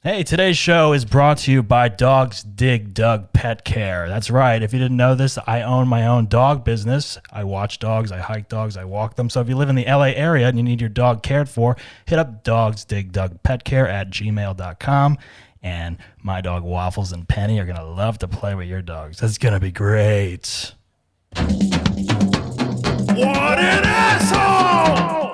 Hey, today's show is brought to you by Dogs Dig Dug Pet Care. That's right. If you didn't know this, I own my own dog business. I watch dogs, I hike dogs, I walk them. So if you live in the LA area and you need your dog cared for, hit up Dogs Dig Dug Pet Care at gmail.com. And my dog Waffles and Penny are going to love to play with your dogs. That's going to be great. What an asshole!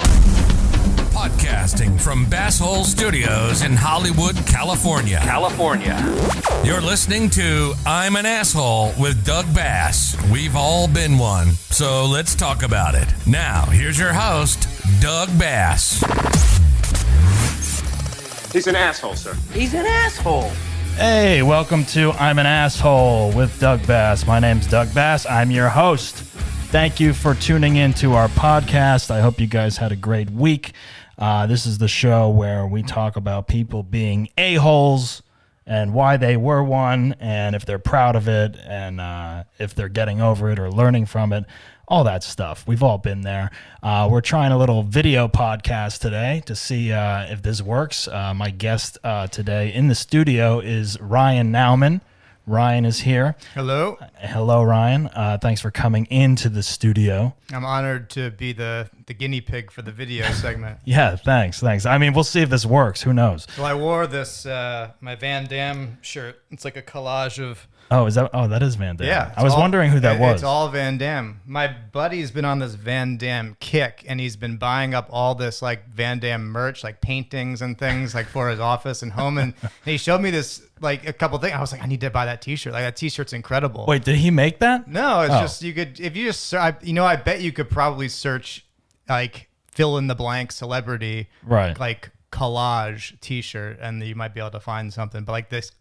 Podcasting from Basshole Studios in Hollywood, California. You're listening to I'm an Asshole with Doug Bass. We've all been one, so let's talk about it. Now, here's your host, Doug Bass. He's an asshole, sir. He's an asshole. Hey, welcome to I'm an Asshole with Doug Bass. My name's Doug Bass. I'm your host. Thank you for tuning in to our podcast. I hope you guys had a great week. This is the show where we talk about people being a-holes and why they were one, and if they're proud of it, and if they're getting over it or learning from it, all that stuff. We've all been there. We're trying a little video podcast today to see if this works. My guest today in the studio is Ryan Naumann. Ryan is here. Hello. Hello, Ryan. Thanks for coming into the studio. I'm honored to be the guinea pig for the video segment. Yeah, thanks. I mean, we'll see if this works. Who knows? Well, I wore this, my Van Damme shirt. It's like a collage of... Oh, that is Van Damme. Yeah. I was wondering who that was. It's all Van Damme. My buddy's been on this Van Damme kick, and he's been buying up all this like Van Damme merch, like paintings and things like for his office and home. And he showed me this, like a couple things. I was like, I need to buy that t-shirt. Like that t-shirt's incredible. Wait, did he make that? No, it's just, you could, if you just, I bet you could probably search like fill in the blank celebrity, right? Like collage t-shirt, and you might be able to find something. But like this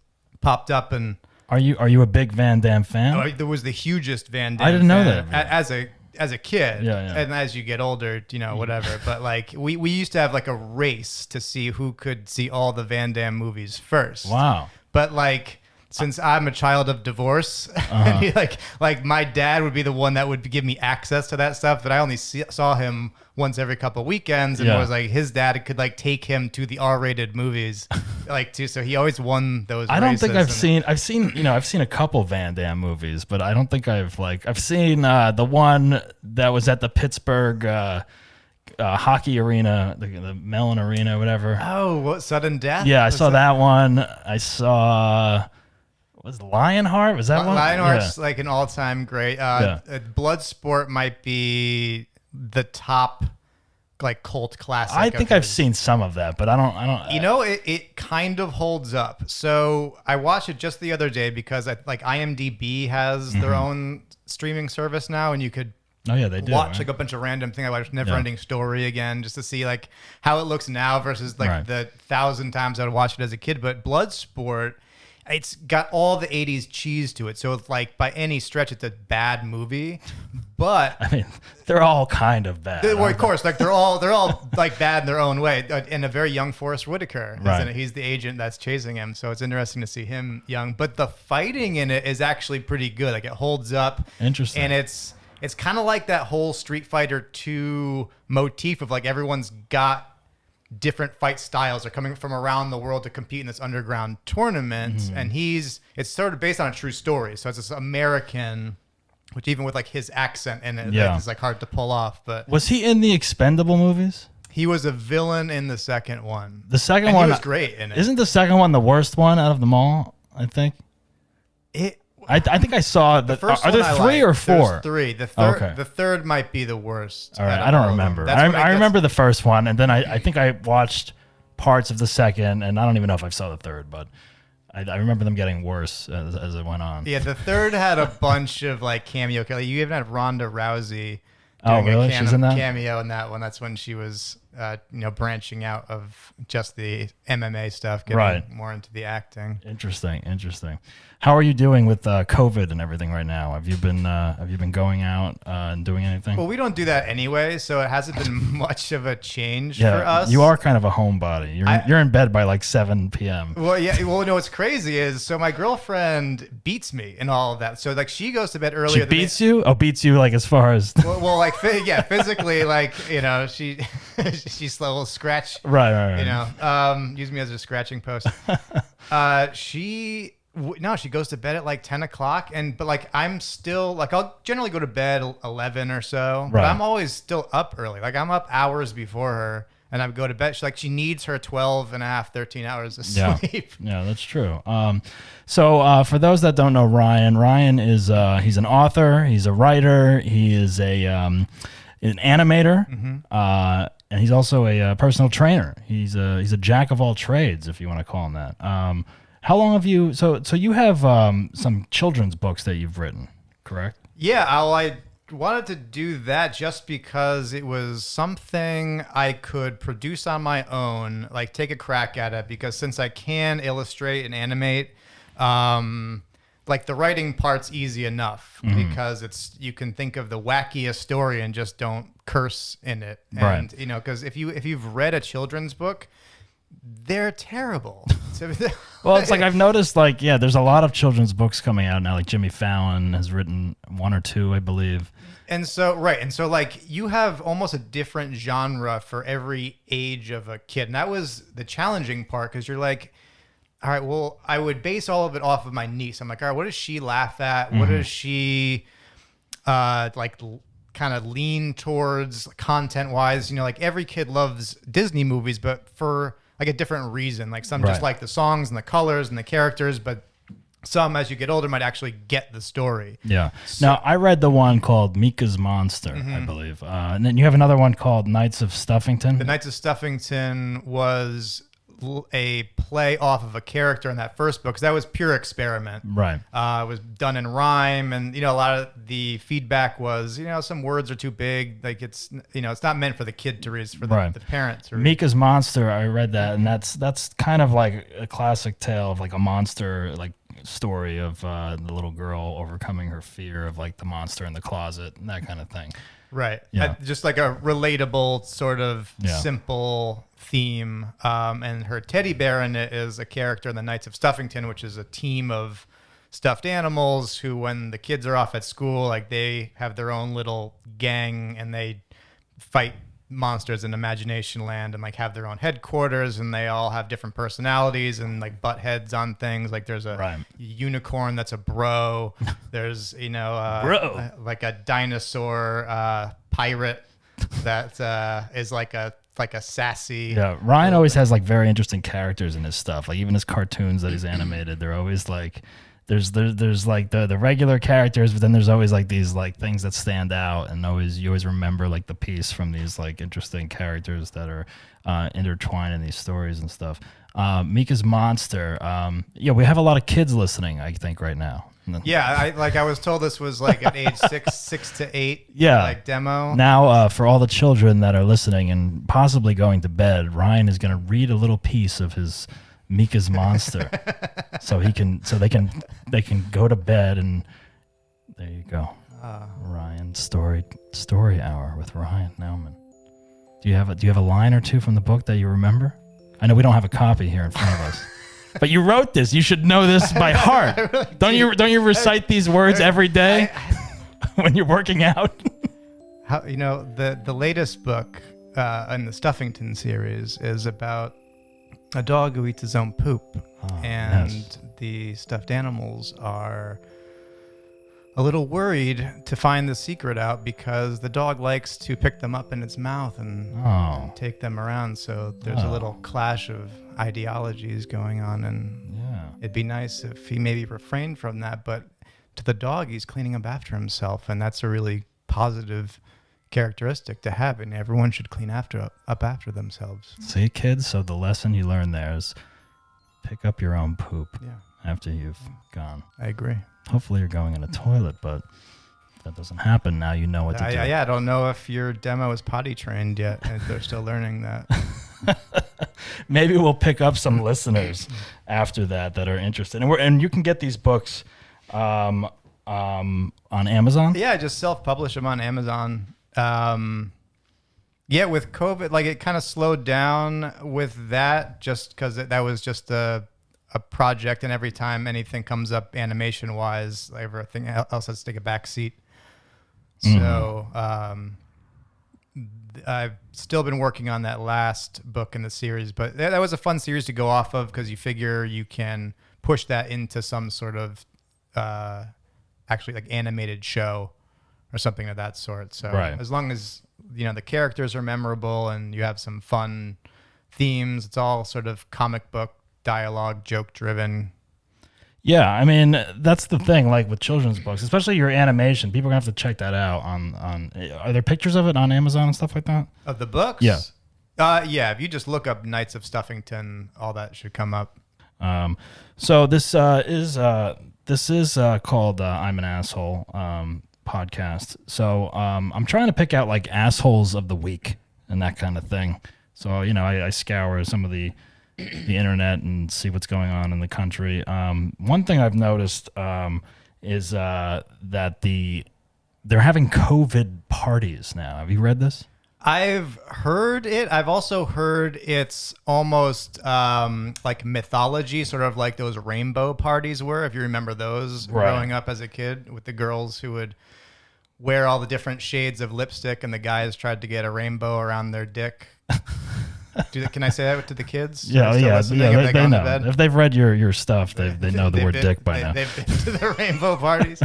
popped up, and Are you a big Van Damme fan? there was the hugest Van Damme. I didn't know fan that. As a kid. Yeah. And as you get older, whatever. But like we used to have like a race to see who could see all the Van Damme movies first. Wow. But like, since I'm a child of divorce, and he, like my dad would be the one that would give me access to that stuff, but I only saw him once every couple of weekends, and it was like his dad could like take him to the R-rated movies, so he always won those. I don't think I've seen a couple Van Damme movies, but I don't think I've seen the one that was at the Pittsburgh hockey arena, the Mellon Arena, whatever. Oh, what, Sudden Death? Yeah, I saw that one. I saw. Was Lionheart? Was that one? Lionheart's like an all-time great. Bloodsport might be the top like cult classic. I think I've seen some of that, but I don't. It kind of holds up. So I watched it just the other day because IMDb has their own streaming service now, and you could they do watch right? like a bunch of random thing. I watched Neverending Story again just to see like how it looks now versus like the 1,000 times I would watch it as a kid. But Bloodsport, it's got all the 80s cheese to it. So it's like by any stretch, it's a bad movie. But I mean, they're all kind of bad. Well, of course, like they're all like bad in their own way. And a very young Forrest Whitaker, isn't it? He's the agent that's chasing him. So it's interesting to see him young. But the fighting in it is actually pretty good. Like it holds up. Interesting. And it's kind of like that whole Street Fighter 2 motif of like everyone's got different fight styles are coming from around the world to compete in this underground tournament. And it's sort of based on a true story. So it's this American, which even with like his accent in it, it's like hard to pull off. But was he in the Expendable movies? He was a villain in the second one. The second one he was great in it. Isn't the second one the worst one out of them all? I think. I think I saw the first are there one three or four? There's three. The third might be the worst. All right, I don't remember. I remember the first one, and then I think I watched parts of the second, and I don't even know if I saw the third, but I remember them getting worse as it went on. Yeah, the third had a bunch of like cameo. Like, you even had Ronda Rousey. Oh, really? She's in that? Cameo in that one. That's when she was, branching out of just the MMA stuff, getting more into the acting. Interesting. How are you doing with COVID and everything right now? Have you been going out and doing anything? Well, we don't do that anyway, so it hasn't been much of a change for us. You are kind of a homebody. You're in bed by like 7 p.m. Well, yeah. Well, no, what's crazy is, so my girlfriend beats me in all of that. So like she goes to bed earlier. She beats you? Oh, beats you like as far as... well, like, physically, like, she she's a little scratch. Right. You know, use me as a scratching post. She goes to bed at like 10 o'clock, but like I'm still like I'll generally go to bed 11 or so, but I'm always still up early. Like I'm up hours before her, and I go to bed. She needs her 12 and a half, 13 hours of sleep. Yeah, that's true. So for those that don't know Ryan is he's an author, he's a writer, he is an animator, and he's also a personal trainer. He's a jack of all trades, if you want to call him that. How long have you? So you have some children's books that you've written, correct? Yeah, I wanted to do that just because it was something I could produce on my own, like take a crack at it. Because since I can illustrate and animate, like the writing part's easy enough because you can think of the wackiest story and just don't curse in it. And you know, because if you've read a children's book, they're terrible. Well, it's like I've noticed, like, yeah, there's a lot of children's books coming out now. Like Jimmy Fallon has written one or two, I believe. And so like you have almost a different genre for every age of a kid. And that was the challenging part because you're like, all right, well, I would base all of it off of my niece. I'm like, all right, what does she laugh at? What does she like kind of lean towards content wise? You know, like every kid loves Disney movies, but for like a different reason. Like some just like the songs and the colors and the characters, but some as you get older might actually get the story. Yeah. So, now I read the one called Mika's Monster, I believe. And then you have another one called Knights of Stuffington. The Knights of Stuffington was a play off of a character in that first book because that was pure experiment. Right. It was done in rhyme, and you know a lot of the feedback was some words are too big. Like it's not meant for the kid to read, it's for the parent to read. Mika's Monster, I read that, and that's kind of like a classic tale of like a monster like story of the little girl overcoming her fear of like the monster in the closet and that kind of thing. Right. Yeah. Just like a relatable sort of simple theme. And her teddy bear in it is a character in the Knights of Stuffington, which is a team of stuffed animals who, when the kids are off at school, like they have their own little gang and they fight monsters in Imagination Land and like have their own headquarters, and they all have different personalities and like butt heads on things. Like there's a unicorn that's a bro. There's bro. Like a dinosaur pirate that is like a sassy. Yeah, Ryan always has like very interesting characters in his stuff. Like even his cartoons that he's animated, they're always like there's like the regular characters, but then there's always like these like things that stand out, and you always remember like the piece from these like interesting characters that are intertwined in these stories and stuff. Mika's Monster. We have a lot of kids listening, I think, right now. Yeah, I was told this was like at age 6 to 8. Yeah, like demo. Now, for all the children that are listening and possibly going to bed, Ryan is going to read a little piece of his Mika's Monster, so they can go to bed, and there you go. Ryan story hour with Ryan Naumann. Do you have a line or two from the book that you remember? I know we don't have a copy here in front of us, but you wrote this. You should know this by heart. Really don't you recite these words every day when you're working out? How the latest book in the Stuffington series is about a dog who eats his own poop, the stuffed animals are a little worried to find the secret out because the dog likes to pick them up in its mouth and take them around. So there's a little clash of ideologies going on, and it'd be nice if he maybe refrained from that. But to the dog, he's cleaning up after himself, and that's a really positive characteristic to have, and everyone should clean up after themselves. See, kids, so the lesson you learn there is pick up your own poop after you've gone. I agree. Hopefully you're going in a toilet, but if that doesn't happen, now you know what to do. I don't know if your demo is potty trained yet, and they're still learning that. Maybe we'll pick up some listeners after that are interested. And you can get these books on Amazon? Yeah, just self-publish them on Amazon. With COVID, like it kind of slowed down with that just because that was just a project, and every time anything comes up animation wise, everything else has to take a back seat. So I've still been working on that last book in the series, but that was a fun series to go off of because you figure you can push that into some sort of actually like animated show or something of that sort. So as long as the characters are memorable and you have some fun themes, it's all sort of comic book dialogue, joke driven. Yeah, I mean, that's the thing, like with children's books, especially your animation, people are going to have to check that out on are there pictures of it on Amazon and stuff like that? Of the books? Yeah. Yeah, if you just look up Knights of Stuffington, all that should come up. So this is called I'm an Asshole podcast. So I'm trying to pick out like assholes of the week and that kind of thing. So, I scour some of the internet and see what's going on in the country. One thing I've noticed is that they're having COVID parties now. Have you read this? I've heard it. I've also heard it's almost like mythology, sort of like those rainbow parties were, if you remember those growing up as a kid, with the girls who would wear all the different shades of lipstick and the guys tried to get a rainbow around their dick. Can I say that to the kids? Yeah. They know. If they've read your stuff, they know the word dick by now. They've been to the rainbow parties.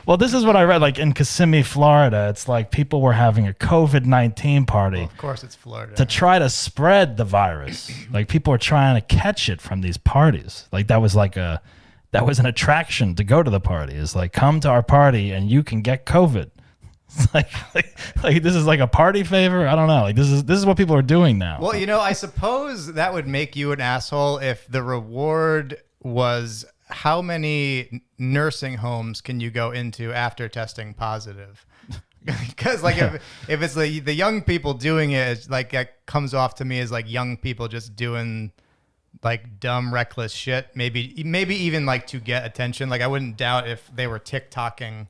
Well, this is what I read. Like in Kissimmee, Florida, it's like people were having a COVID-19 party. Well, of course, it's Florida. To try to spread the virus. Like people were trying to catch it from these parties. Like that was an attraction to go to the party. It's like, come to our party and you can get COVID. It's like this is like a party favor. I don't know. Like this is what people are doing now. Well, I suppose that would make you an asshole if the reward was how many nursing homes can you go into after testing positive? Because like if it's the young people doing it, it's like that comes off to me as like young people just doing like dumb, reckless shit. Maybe even like to get attention. Like I wouldn't doubt if they were TikToking.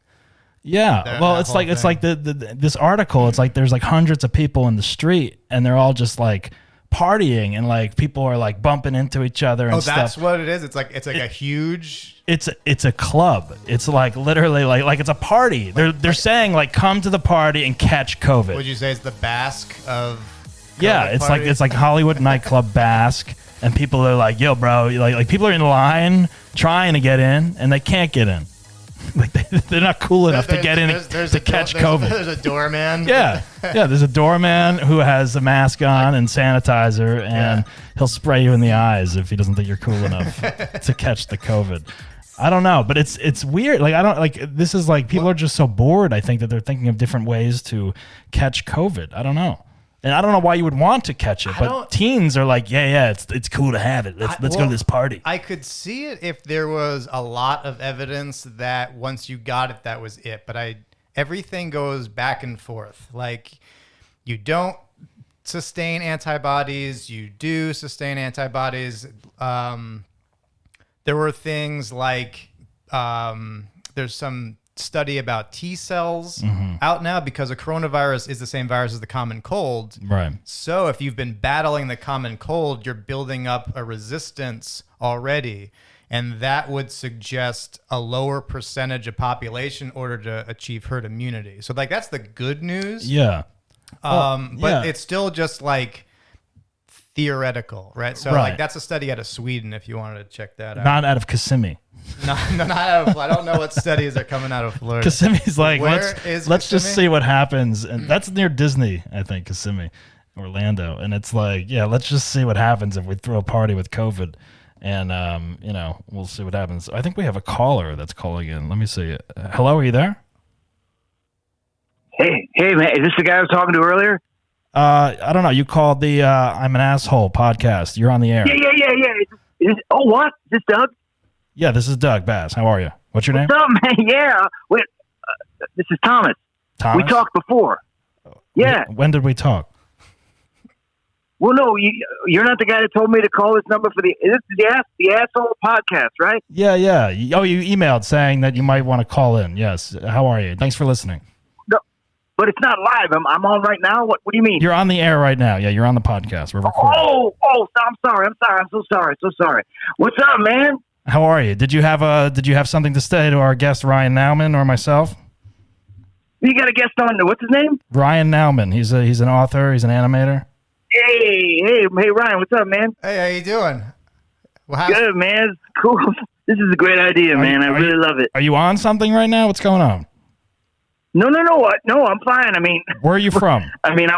Yeah, well, it's like this article. It's like there's like hundreds of people in the street, and they're all just like partying, and like people are like bumping into each other and stuff. That's what it is. It's like a huge. It's a club. It's like literally like it's a party. They're saying like come to the party and catch COVID. Would you say it's the Basque of? Yeah, it's like Hollywood nightclub Basque, and people are like, yo, bro, like people are in line trying to get in, and they can't get in. Like they're not cool enough to get in to catch COVID. There's a doorman. Yeah. There's a doorman who has a mask on and sanitizer, and he'll spray you in the eyes if he doesn't think you're cool enough to catch the COVID. I don't know, but it's weird. Like I don't like this is like people are just so bored. I think that they're thinking of different ways to catch COVID. I don't know. And I don't know why you would want to catch it, but teens are like, yeah, it's cool to have it. Let's go to this party. I could see it if there was a lot of evidence that once you got it, that was it. But everything goes back and forth. Like you don't sustain antibodies, you do sustain antibodies. There were things like there's some study about T cells out now because a coronavirus is the same virus as the common cold. Right. So if you've been battling the common cold, you're building up a resistance already. And that would suggest a lower percentage of population in order to achieve herd immunity. So like that's the good news. Yeah. But it's still just like theoretical, right? So like that's a study out of Sweden if you wanted to check that out. Not out of Kissimmee. No, not out of. I don't know what studies are coming out of Florida. Kissimmee's like, let's Kissimmee? just see what happens, and that's near Disney, I think, Kissimmee, Orlando, and it's like, yeah, let's just see what happens if we throw a party with COVID, and we'll see what happens. I think we have a caller that's calling in. Let me see. Hello, are you there? Hey, man, is this the guy I was talking to earlier? I don't know. You called the I'm an Asshole podcast. You're on the air. Yeah. What? Is this Doug? Yeah, this is Doug Bass. How are you? What's your name? What's up, man? Yeah. Wait, this is Thomas. Thomas? We talked before. Yeah. When did we talk? Well, no, you're not the guy that told me to call this number for the Asshole podcast, right? Yeah. Oh, you emailed saying that you might want to call in. Yes. How are you? Thanks for listening. No, but it's not live. I'm on right now. What do you mean? You're on the air right now. Yeah, you're on the podcast. We're recording. Oh, I'm sorry. I'm so sorry. What's up, man? How are you? Did you have something to say to our guest Ryan Naumann or myself? You got a guest on. What's his name? Ryan Naumann. He's an author. He's an animator. Hey, Ryan. What's up, man? Hey, how you doing? Well, Good, man. It's cool. This is a great idea, man. I really love it. Are you on something right now? What's going on? No. I'm fine. I mean, where are you from? I mean,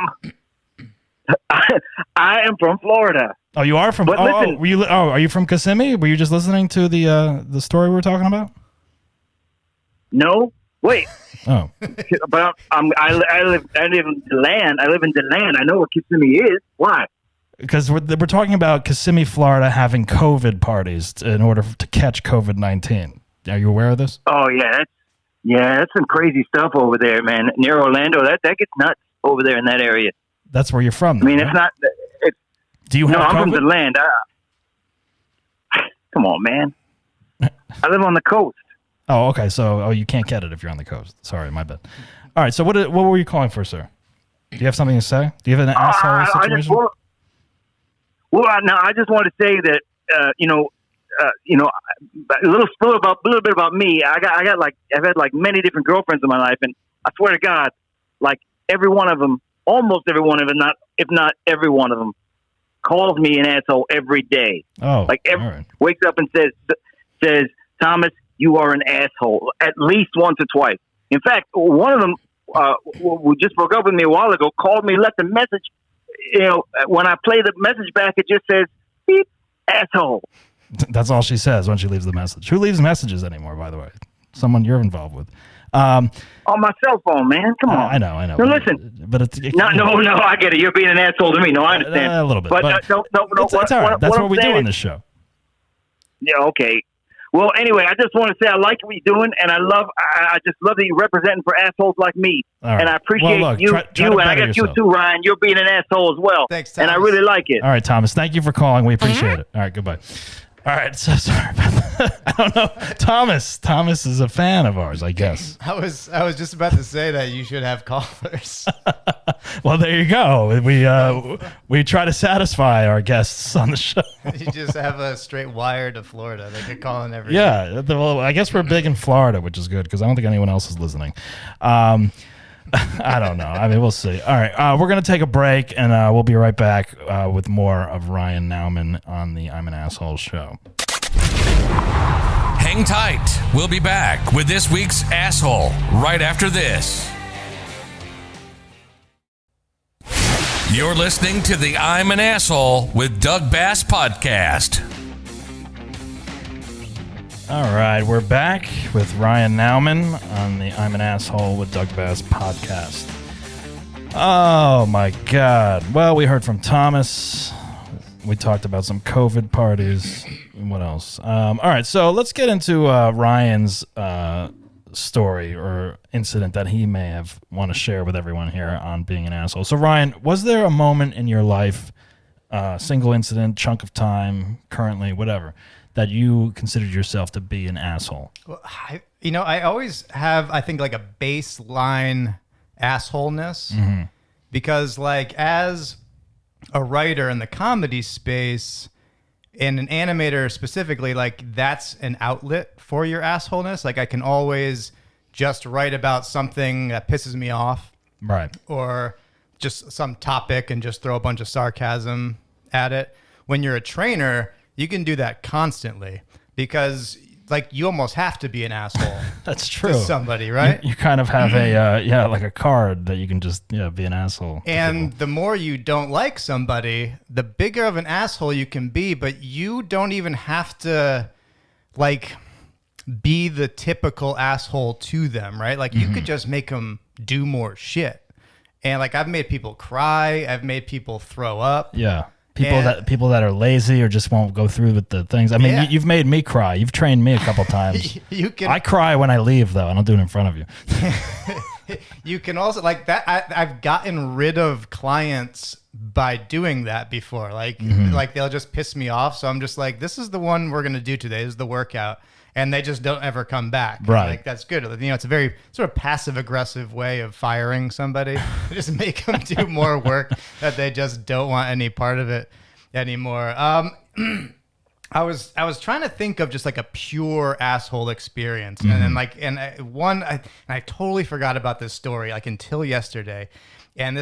I am from Florida. Oh, you are from. But listen, are you from Kissimmee? Were you just listening to the story we were talking about? No. Wait. Oh. But I live in DeLand. I live in DeLand. I know what Kissimmee is. Why? Because we're talking about Kissimmee, Florida, having COVID parties in order to catch COVID-19. Are you aware of this? Oh yeah, that's some crazy stuff over there, man. Near Orlando, that gets nuts over there in that area. That's where you're from. Though, I mean, right? it's not. Do you have I'm COVID? from DeLand. Come on, man. I live on the coast. Oh, okay. So, you can't get it if you're on the coast. Sorry, my bad. All right. So, what were you calling for, sir? Do you have something to say? Do you have an asshole situation? I just want to say that a little bit about me. I've had like many different girlfriends in my life, and I swear to God, like every one of them, almost every one of them, if not every one of them, calls me an asshole every day. Oh, like wakes up and says, Thomas, you are an asshole, at least once or twice. In fact, one of them, who just broke up with me a while ago, called me, left a message. When I play the message back, it just says, beep, asshole. That's all she says when she leaves the message. Who leaves messages anymore, by the way? Someone you're involved with. On my cell phone, man. Come on. I know. Now listen. But no, I get it. You're being an asshole to me. No, I understand. A little bit. But it's all right. That's what we do on this show. Yeah, okay. Well, anyway, I just want to say I like what you're doing, and I just love that you're representing for assholes like me. Right. And I appreciate you, and I got you too, Ryan. You're being an asshole as well. Thanks, Thomas. And I really like it. All right, Thomas. Thank you for calling. We appreciate it. All right, goodbye. All right, so sorry about that. I don't know. Thomas is a fan of ours, I guess. I was just about to say that you should have callers. Well, there you go. We try to satisfy our guests on the show. You just have a straight wire to Florida. They could call in every day. Yeah, well, I guess we're big in Florida, which is good because I don't think anyone else is listening. I don't know. I mean, we'll see. All right, we're going to take a break, and we'll be right back with more of Ryan Naumann on the I'm an Asshole show. Hang tight. We'll be back with this week's Asshole right after this. You're listening to the I'm an Asshole with Doug Bass podcast. All right, we're back with Ryan Naumann on the I'm an Asshole with Doug Bass podcast. Oh, my God. Well, we heard from Thomas. We talked about some COVID parties. What else? All right, so let's get into Ryan's story or incident that he may have want to share with everyone here on being an asshole. So, Ryan, was there a moment in your life, single incident, chunk of time, currently, whatever, that you considered yourself to be an asshole? Well, I always have, I think, like a baseline assholeness because, like, as a writer in the comedy space and an animator specifically, like, that's an outlet for your assholeness. Like, I can always just write about something that pisses me off, right? Or just some topic and just throw a bunch of sarcasm at it. When you're a trainer, you can do that constantly because, like, you almost have to be an asshole. That's true. To somebody, right? You kind of have a like a card that you can just be an asshole. And the more you don't like somebody, the bigger of an asshole you can be. But you don't even have to, like, be the typical asshole to them, right? Like, you could just make them do more shit. And, like, I've made people cry. I've made people throw up. Yeah. People that are lazy or just won't go through with the things. I mean, you've made me cry. You've trained me a couple times. I cry when I leave, though. I don't do it in front of you. You can also, like, that. I've gotten rid of clients by doing that before. Like, like they'll just piss me off. So I'm just like, this is the one we're gonna do today. This is the workout. And they just don't ever come back. Right. Like, that's good. You know, it's a very sort of passive-aggressive way of firing somebody. Just make them do more work that they just don't want any part of it anymore. I was trying to think of just like a pure asshole experience, and then I totally forgot about this story like until yesterday, and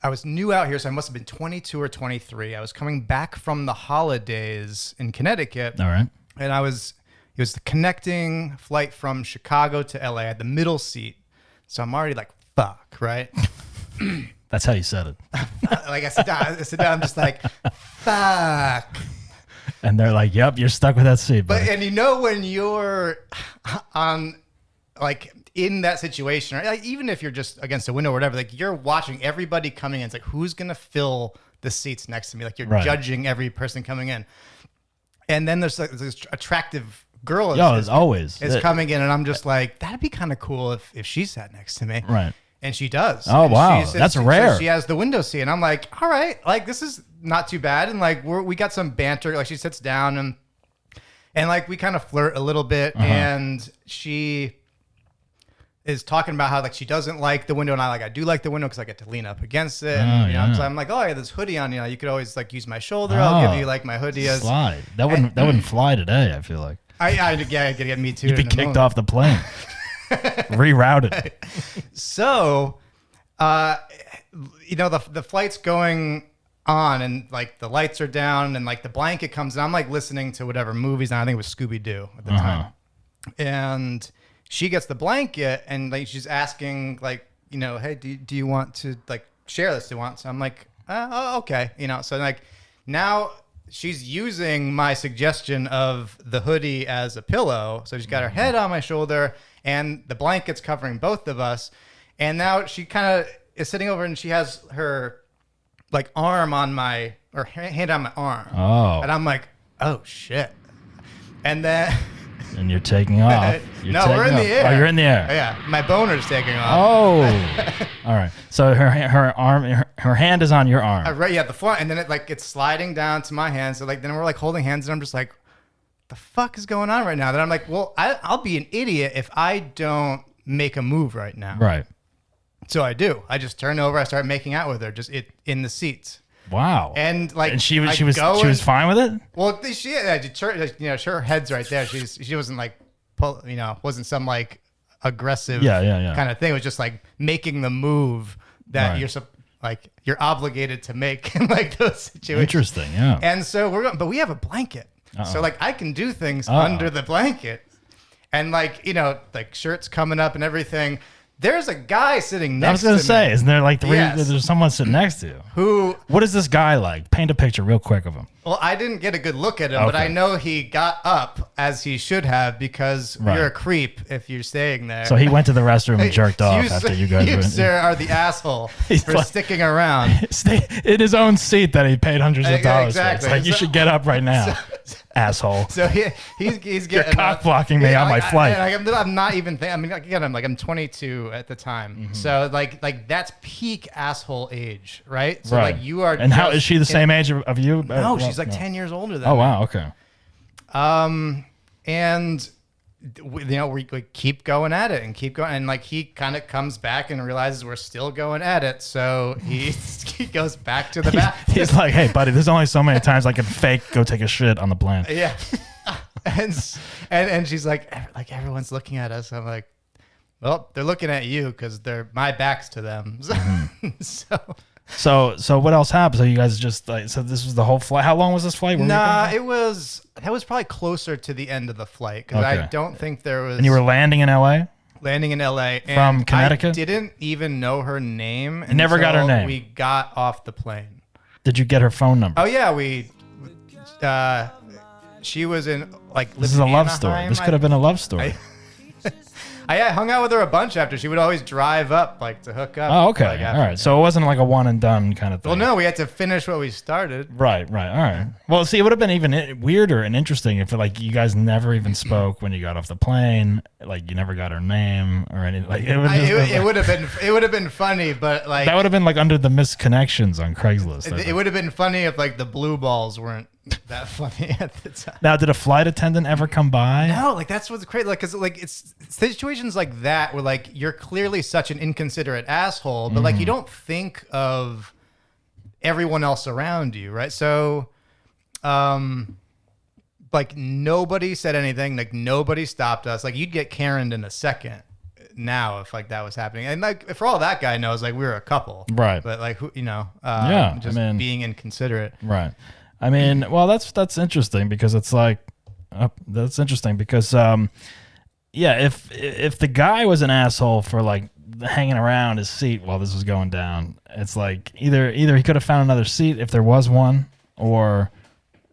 I was new out here, so I must have been 22 or 23. I was coming back from the holidays in Connecticut. All right. And it was the connecting flight from Chicago to LA. I had the middle seat. So I'm already like, fuck, right? That's how you said it. Like I sit down, I'm just like, fuck. And they're like, yep, you're stuck with that seat. Buddy. And you know when you're on, like, in that situation, or like, even if you're just against a window or whatever, like you're watching everybody coming in. It's like, who's going to fill the seats next to me? Like you're judging every person coming in. And then there's like this attractive girl is coming in, and I'm just like, that'd be kind of cool if she sat next to me. Right. And she does. Oh, wow. That's rare. So she has the window seat, and I'm like, all right, like this is not too bad. And like we got some banter. Like she sits down and like we kind of flirt a little bit, and she is talking about how like she doesn't like the window, and I do like the window because I get to lean up against it. And, you know, so I'm like, oh, I have this hoodie on. You know, you could always like use my shoulder. I'll give you like my hoodie as slide. That wouldn't fly today. I feel like I gotta get me too. You'd be kicked off the plane, rerouted. So, you know, the flight's going on, and like the lights are down, and like the blanket comes, and I'm like listening to whatever movies, and I think it was Scooby-Doo at the time, and she gets the blanket, and like she's asking, like, you know, hey, do you want to like share this? Do you want? So I'm like, oh, okay, you know. So like now she's using my suggestion of the hoodie as a pillow. So she's got her head on my shoulder, and the blanket's covering both of us. And now she kind of is sitting over, and she has her like arm on my or hand on my arm. Oh, and I'm like, oh shit, and then. And you're taking off. We're in the air. Oh, you're in the air. Yeah, my boner's taking off. Oh, all right. So her arm, her hand is on your arm. Right, yeah, the front, and then it's sliding down to my hand. So like then we're like holding hands, and I'm just like, the fuck is going on right now? Then I'm like, well, I'll be an idiot if I don't make a move right now. Right. So I do. I just turn over. I start making out with her, just in the seats. Wow. And like, and she was fine with it. Well, her head's right there. She wasn't like, wasn't some like aggressive kind of thing. It was just like making the move that you're obligated to make in like those situations. Interesting, yeah. And so but we have a blanket, so like I can do things under the blanket, and like like shirts coming up and everything. There's a guy sitting next to me. I was going to say, isn't there like there's someone sitting next to you? What is this guy like? Paint a picture real quick of him. Well, I didn't get a good look at him, but I know he got up as he should have because you're a creep if you're staying there. So he went to the restroom and jerked off after you guys went. You, sir, are the asshole for sticking around. Stay in his own seat that he paid hundreds of dollars for. It's like, you should get up right now. Asshole. So he's getting. You're cock blocking me on my flight. I'm not even. Again, I'm 22 at the time. So like that's peak asshole age, right? So like you are. And how is she the same age of you? No, she's like 10 years older than me. Oh wow, okay. And we keep going at it and keep going, and like he kind of comes back and realizes we're still going at it, so he goes back to the back. He's like, hey buddy, there's only so many times I can fake go take a shit on the plane. Yeah. and she's like everyone's looking at us. I'm like, well, they're looking at you because my back's to them. So what else happened? So you guys just like, so this was the whole flight. How long was this flight? That was probably closer to the end of the flight because I don't think there was. And you were landing in LA? Landing in LA. From Connecticut? I didn't even know her name. You never got her name? We got off the plane. Did you get her phone number? Oh yeah, she was in like. This is a love story. This could have been a love story. I hung out with her a bunch after. She would always drive up like to hook up. Oh, okay. All right. So it wasn't like a one and done kind of thing. Well, no, we had to finish what we started. Right. All right. Well, see, it would have been even weirder and interesting if like you guys never even spoke when you got off the plane. Like you never got her name or anything. Like it would have been funny, but like that would have been like under the misconnections on Craigslist. It would have been funny if like the blue balls weren't that funny at the time. Now, did a flight attendant ever come by? No, like that's what's crazy. Like, cause like it's situations like that where like you're clearly such an inconsiderate asshole, but like you don't think of everyone else around you, right? So, like nobody said anything. Like nobody stopped us. Like you'd get Karen'd in a second now if like that was happening. And like for all that guy knows, like we were a couple, right? But like who, just being inconsiderate, right? I mean, well, that's interesting because it's like if the guy was an asshole for like hanging around his seat while this was going down, it's like either he could have found another seat if there was one, or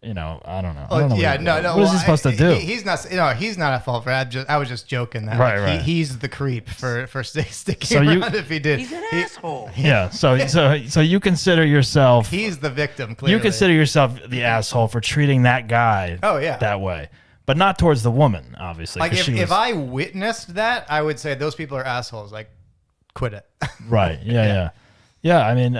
I don't know. No. What is he supposed to do? He's not. He's not at fault for that. I was just joking that. Right. He's the creep for sticking around if he did. He's an asshole. Yeah. So you consider yourself. He's the victim. Clearly. You consider yourself the asshole for treating that guy. Oh yeah. That way, but not towards the woman, obviously. Like if I witnessed that, I would say those people are assholes. Like, quit it. Right. Yeah. I mean.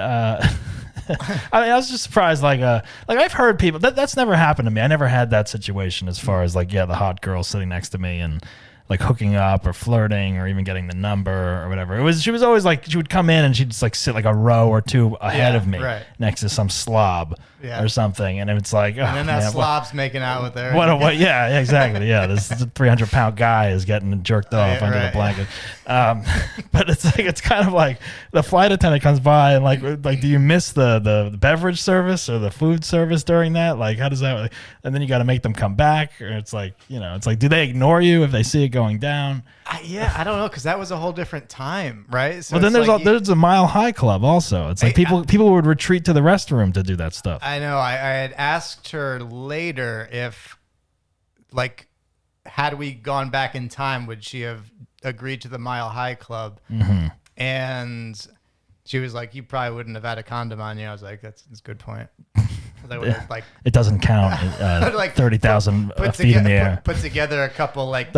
I was just surprised. Like I've heard people that's never happened to me. I never had that situation as far as like the hot girl sitting next to me and like hooking up or flirting or even getting the number or whatever. She was always like she would come in and she'd just like sit like a row or two ahead of me, next to some slob or something, and it's like, and then that slob's making out with her. What? Yeah, exactly. Yeah, this 300-pound guy is getting jerked off under the blanket. But it's like it's kind of like the flight attendant comes by and like do you miss the beverage service or the food service during that? Like how does that? And then you got to make them come back, or it's like do they ignore you if they see it going down? I don't know, because that was a whole different time, right? So well, then there's a Mile High Club also. It's like people would retreat to the restroom to do that stuff. I know. I had asked her later if, like, had we gone back in time, would she have agreed to the Mile High Club? Mm-hmm. And she was like, "You probably wouldn't have had a condom on you." I was like, "That's a good point." Like, it doesn't count. Like 30,000 feet in the air. Put together a couple like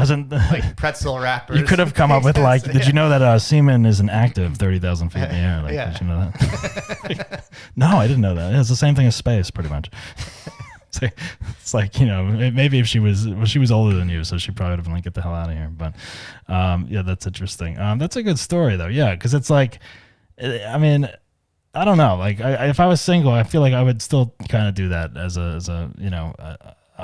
pretzel wrappers. You could have come up with like, did you know that semen is an active 30,000 feet in the air? Like, did you know that? No, I didn't know that. It's the same thing as space, pretty much. It's like maybe if she was older than you, so she probably would have been like, get the hell out of here. But that's interesting. That's a good story though. Yeah, because it's like, I mean. I don't know. Like, if I was single, I feel like I would still kind of do that as a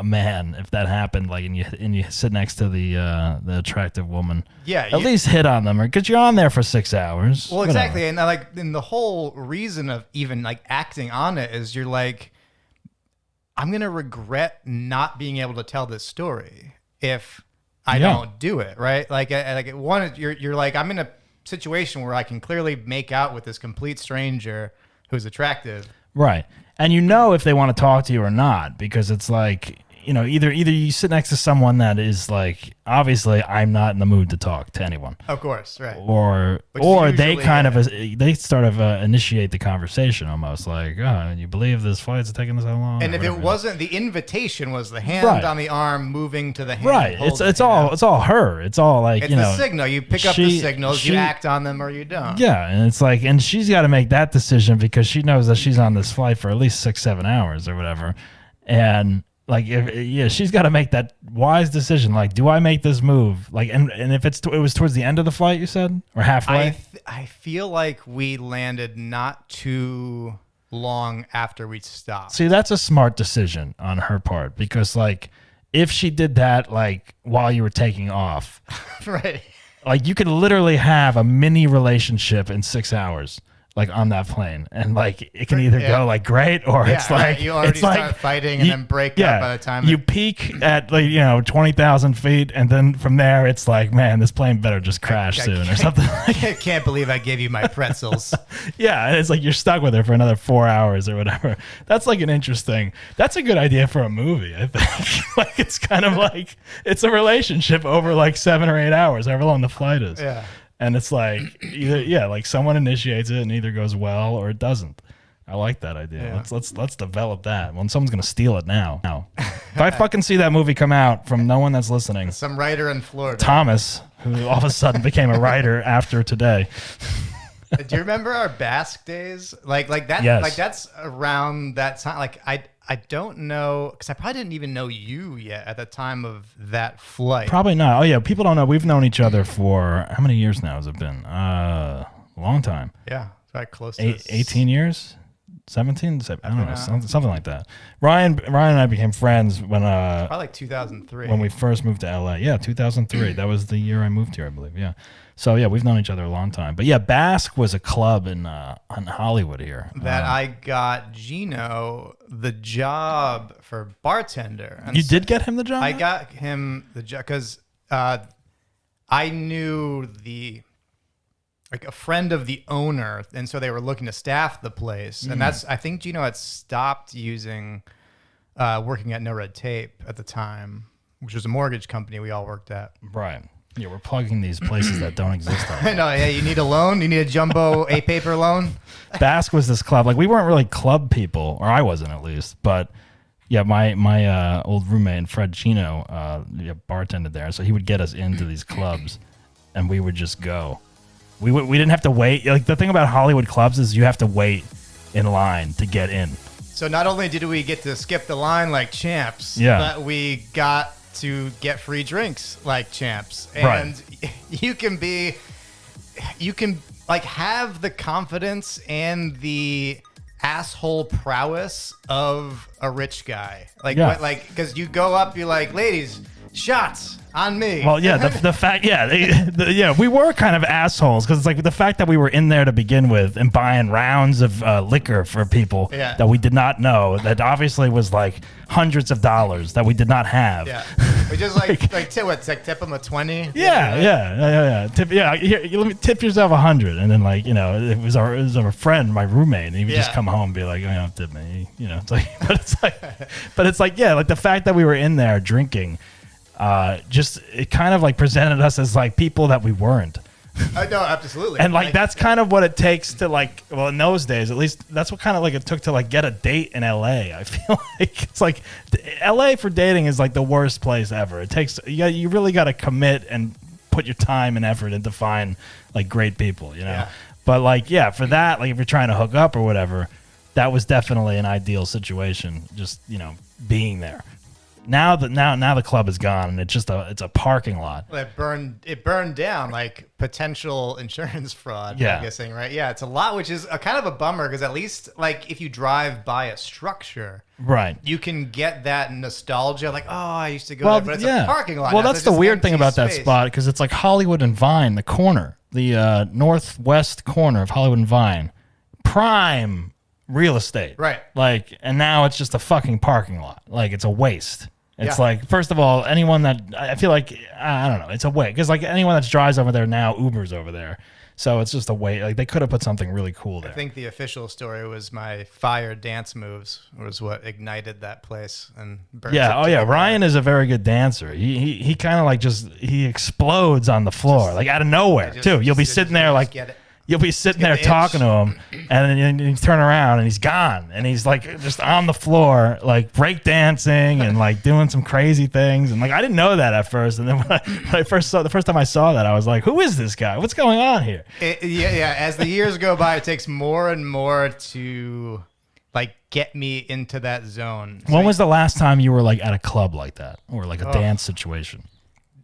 man if that happened. Like, and you sit next to the attractive woman. Yeah. At least hit on them, because you're on there for 6 hours. Well, exactly, and and the whole reason of even like acting on it is you're like, I'm gonna regret not being able to tell this story if I don't do it right. Like you're like, I'm in a situation where I can clearly make out with this complete stranger who's attractive, right? And if they want to talk to you or not, because it's like either you sit next to someone that is like, obviously I'm not in the mood to talk to anyone, of course, right? Or they kind of they sort of initiate the conversation almost like, oh, you believe this flight's taking this so long? And if it wasn't, the invitation was the hand on the arm moving to the hand, right? It's all her. It's all like it's the signal. You pick up the signals, you act on them or you don't. Yeah, and it's like, and she's got to make that decision because she knows that she's on this flight for at least 6-7 hours or whatever, and. Like, she's got to make that wise decision. Like, do I make this move? Like, and if it was towards the end of the flight, you said, or halfway? I feel like we landed not too long after we stopped. See, that's a smart decision on her part, because like, if she did that like while you were taking off, right? Like, you could literally have a mini relationship in 6 hours. Like on that plane, and like it can either go like great, or it's like you already start fighting and then break up by the time you peak at 20,000 feet, and then from there it's like, man, this plane better just crash soon or something. I can't believe I gave you my pretzels. Yeah, and it's like you're stuck with her for another 4 hours or whatever. That's like that's a good idea for a movie, I think. Like, it's kind of like it's a relationship over like 7 or 8 hours, however long the flight is. Yeah. And it's like like someone initiates it and either goes well or it doesn't. I like that idea. Yeah. Let's develop that. When someone's gonna steal it now. If I fucking see that movie come out from no one that's listening, some writer in Florida, Thomas, who all of a sudden became a writer after today. Do you remember our Basque days? Like that. Yes. Like that's around that time. Like I don't know, because I probably didn't even know you yet at the time of that flight. Probably not. Oh yeah, people don't know. We've known each other for how many years now has it been? A long time. Yeah, right, close to 18 years. 17? I don't know, something like that. Ryan and I became friends when probably like 2003 when we first moved to LA. Yeah, 2003. That was the year I moved here, I believe. Yeah. So yeah, we've known each other a long time. But yeah, Basque was a club in Hollywood here. That I got Gino the job for bartender. And you did get him the job? I got him the job because I knew a friend of the owner, and so they were looking to staff the place. And I think Gino had stopped working at No Red Tape at the time, which was a mortgage company we all worked at. Right. Yeah, we're plugging these places that don't exist anymore. I know. Yeah, you need a loan. You need a jumbo A-paper loan. Basque was this club. Like, we weren't really club people, or I wasn't at least. But yeah, my old roommate, Fred Chino, bartended there. So he would get us into these clubs, and we would just go. We didn't have to wait. Like, the thing about Hollywood clubs is you have to wait in line to get in. So not only did we get to skip the line like champs, but we got to get free drinks like champs. And you can like have the confidence and the asshole prowess of a rich guy. Like, because you go up, you're like, ladies, shots on me. Well, yeah, the fact, we were kind of assholes because it's like the fact that we were in there to begin with and buying rounds of liquor for people that we did not know, that obviously was like hundreds of dollars that we did not have. Yeah, we just tip them a 20. Yeah. Here, let me tip yourself 100, and then it was our friend, my roommate, and he would just come home and be like, oh, tip me, it's like, but it's like the fact that we were in there drinking. It kind of like presented us as like people that we weren't. No, absolutely. And that's kind of what it takes to in those days, at least that's what kind of like it took to get a date in LA. I feel like it's like LA for dating is like the worst place ever. It takes, you really got to commit and put your time and effort into find like great people, Yeah. But for that, like if you're trying to hook up or whatever, that was definitely an ideal situation. Just, being there. Now the club is gone and it's a parking lot. It burned down like potential insurance fraud. Yeah. I'm guessing, right? Yeah, it's a lot, which is a kind of a bummer because at least like if you drive by a structure, right, you can get that nostalgia. Like, oh, I used to go there, but it's a parking lot. Well, now, that's the weird thing about that spot because it's like Hollywood and Vine, the corner, the northwest corner of Hollywood and Vine, prime real estate, right? Like, and now it's just a fucking parking lot. Like, it's a waste. It's like, first of all, anyone that I feel like, I don't know, it's a waste because like anyone that drives over there now Ubers over there, so it's just a waste. Like they could have put something really cool there. I think the official story was my fire dance moves was what ignited that place and burned. Yeah, Ryan is a very good dancer. He kind of like he explodes on the floor like out of nowhere too. You'll be sitting there like. You'll be sitting there talking to him, and then you turn around, and he's gone, and he's like just on the floor, like break dancing and like doing some crazy things, and like I didn't know that at first, and then when I first saw the first time I saw that, I was like, who is this guy? What's going on here? As the years go by, it takes more and more to like get me into that zone. When was the last time you were like at a club like that, or like a dance situation?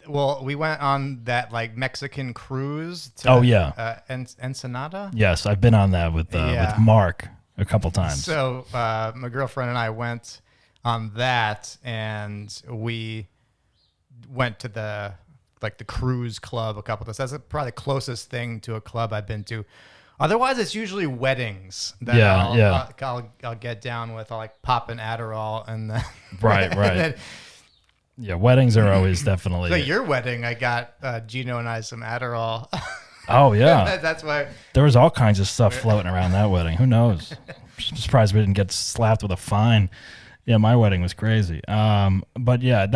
Well, we went on that like Mexican cruise to Ensenada. Yes, I've been on that with Mark a couple times. So my girlfriend and I went on that, and we went to the cruise club a couple times. That's probably the closest thing to a club I've been to. Otherwise, it's usually weddings that I'll get down with. I'll like pop an Adderall and then right. And then, yeah, weddings are always definitely. Like your wedding, I got Gino and I some Adderall. Oh yeah, that's why there was all kinds of stuff floating around that wedding. Who knows? I'm surprised we didn't get slapped with a fine. Yeah, my wedding was crazy. But yeah,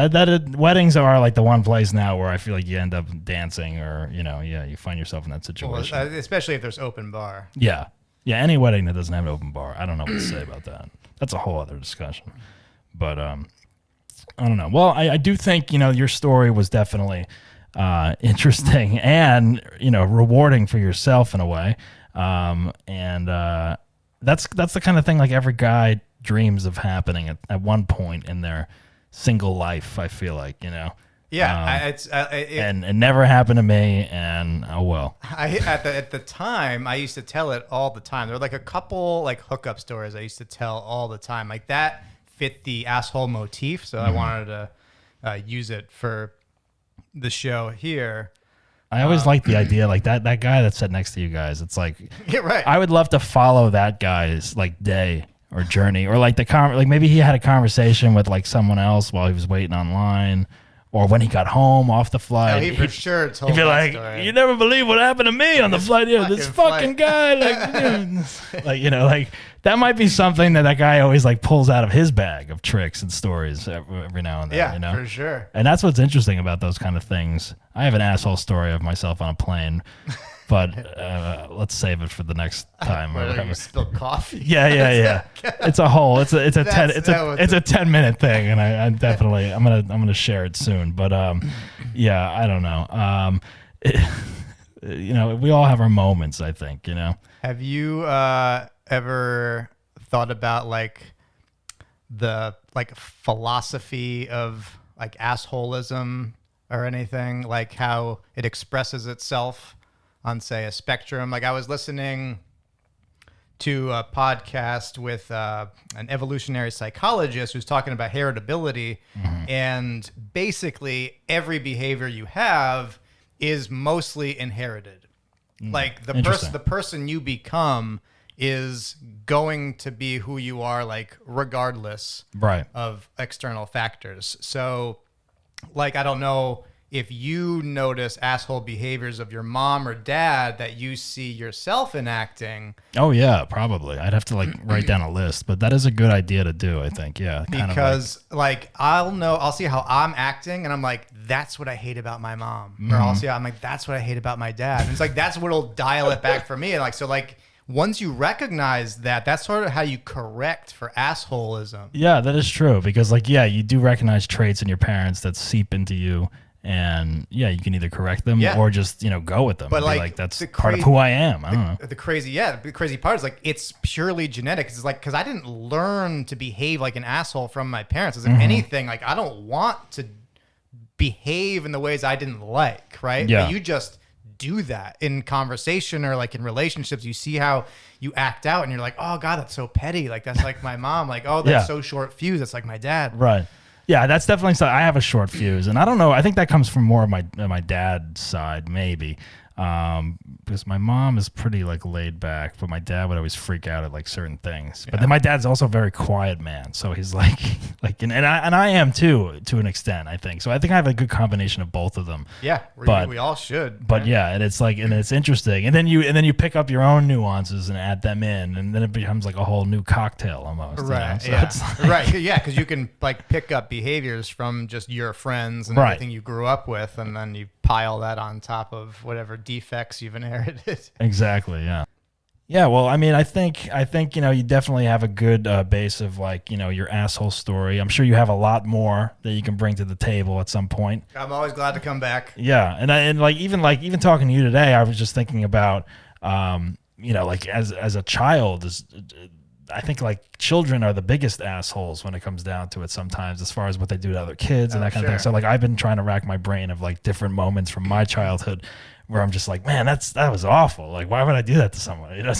weddings are like the one place now where I feel like you end up dancing, or you find yourself in that situation. Well, especially if there's open bar. Yeah, any wedding that doesn't have an open bar, I don't know what to say about that. That's a whole other discussion. But I don't know. Well, I do think, your story was definitely interesting and, rewarding for yourself in a way. And that's the kind of thing like every guy dreams of happening at one point in their single life, I feel like, and it never happened to me. And oh well. At the time, I used to tell it all the time. There were like a couple like hookup stories I used to tell all the time. Like that fit the asshole motif, so I wanted to use it for the show here. I always like the idea, like that guy that sat next to you guys. It's like, yeah, right. I would love to follow that guy's like day or journey, or like like maybe he had a conversation with like someone else while he was waiting online, or when he got home off the flight. Oh, he for sure told he'd be like, story. "You never believe what happened to me on the flight here. This fucking guy, like, like, you know, like that might be something that guy always like pulls out of his bag of tricks and stories every now and then. Yeah, you know? for sure. And that's what's interesting about those kind of things. I have an asshole story of myself on a plane, but let's save it for the next time. Whether you spill coffee. Yeah. It's a whole. It's a 10-minute thing, and I'm gonna share it soon. But yeah, I don't know. You know, we all have our moments, I think. You know. Have you ever thought about like the like philosophy of like assholism or anything, like how it expresses itself on, say, a spectrum? Like I was listening to a podcast with an evolutionary psychologist who's talking about heritability, and basically every behavior you have is mostly inherited. Like the person you become is going to be who you are, like regardless of external factors. So like, I don't know if you notice asshole behaviors of your mom or dad that you see yourself enacting. Oh yeah, probably. I'd have to like write down a list, but that is a good idea to do, I think. Yeah. Because like I'll see how I'm acting and I'm like, that's what I hate about my mom. Or I'll see how I'm like, that's what I hate about my dad. And it's like, that's what'll dial it back for me. And like, so like, once you recognize that, that's sort of how you correct for assholism. Yeah, that is true. Because like, yeah, you do recognize traits in your parents that seep into you. And yeah, you can either correct them or just, you know, go with them. But like that's part of who I am. I don't know. The crazy part is like, it's purely genetic. It's like, because I didn't learn to behave like an asshole from my parents. It's like anything, like I don't want to behave in the ways I didn't like, right? Yeah. But you just do that in conversation or like in relationships. You see how you act out and you're like, oh God, that's so petty. Like that's like my mom. Like, oh, that's so short fuse. That's like my dad. Right. Yeah, that's definitely something. I have a short fuse, and I don't know. I think that comes from more of my dad's side, maybe, because my mom is pretty like laid back, but my dad would always freak out at like certain things. But then my dad's also a very quiet man, so he's like, and I am too, to an extent, I think. So I think I have a good combination of both of them. Yeah, we all should. But yeah, and it's like, and it's interesting, and then you pick up your own nuances and add them in, and then it becomes like a whole new cocktail almost. Right. You know? So it's like, right. Yeah, because you can like pick up behaviors from just your friends and everything you grew up with, and then you pile that on top of whatever defects you've inherited. Exactly. Yeah. Yeah. Well, I mean, I think, you know, you definitely have a good base of like, you know, your asshole story. I'm sure you have a lot more that you can bring to the table at some point. I'm always glad to come back. Yeah. And even talking to you today, I was just thinking about, you know, like as a child, I think like children are the biggest assholes when it comes down to it sometimes, as far as what they do to other kids and that kind of thing. So like I've been trying to rack my brain of like different moments from my childhood where I'm just like, man, that was awful. Like, why would I do that to someone? You know,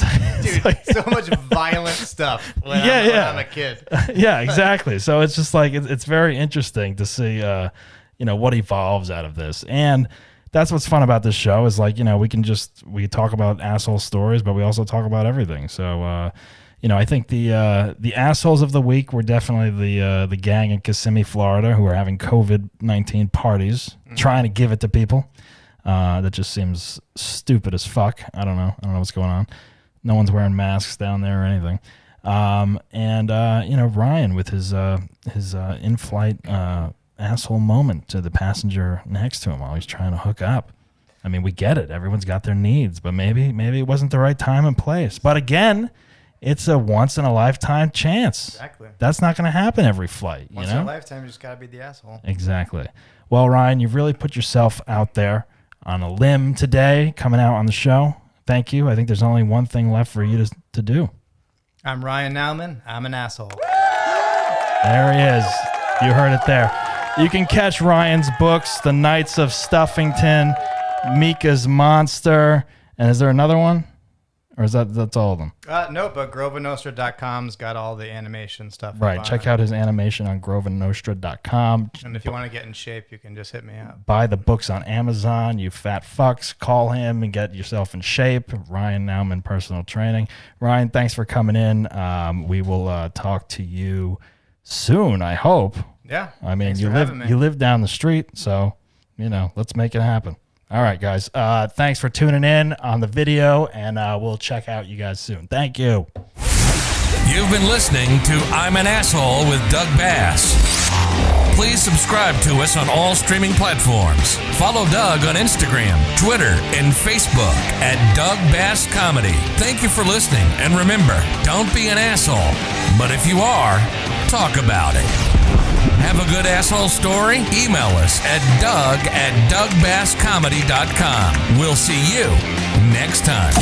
dude, like, so much violent stuff when I'm a kid. Yeah, exactly. So it's just like, it's very interesting to see, you know, what evolves out of this. And that's what's fun about this show is like, you know, we talk about asshole stories, but we also talk about everything. So, you know, I think the assholes of the week were definitely the gang in Kissimmee, Florida, who are having COVID-19 parties, trying to give it to people. That just seems stupid as fuck. I don't know what's going on. No one's wearing masks down there or anything. And you know, Ryan with his in-flight asshole moment to the passenger next to him while he's trying to hook up. I mean, we get it. Everyone's got their needs, but maybe it wasn't the right time and place. But again, it's a once-in-a-lifetime chance. Exactly. That's not going to happen every flight. Once in a lifetime, you just got to be the asshole. Exactly. Well, Ryan, you've really put yourself out there on a limb today, coming out on the show. Thank you. I think there's only one thing left for you to do. I'm Ryan Naumann. I'm an asshole. There he is. You heard it there. You can catch Ryan's books, The Knights of Stuffington, Mika's Monster, and is there another one? Or is that's all of them? No, but grovenostra.com's got all the animation stuff. Right. Check out his animation on grovenostra.com. And if you want to get in shape, you can just hit me up. Buy the books on Amazon, you fat fucks. Call him and get yourself in shape. Ryan Naumann, Personal Training. Ryan, thanks for coming in. We will talk to you soon, I hope. Yeah. I mean, you live down the street, so, let's make it happen. All right, guys. Thanks for tuning in on the video, and we'll check out you guys soon. Thank you. You've been listening to I'm an Asshole with Doug Bass. Please subscribe to us on all streaming platforms. Follow Doug on Instagram, Twitter, and Facebook at Doug Bass Comedy. Thank you for listening, and remember, don't be an asshole. But if you are, talk about it. Have a good asshole story? Email us at doug@dougbasscomedy.com. We'll see you next time.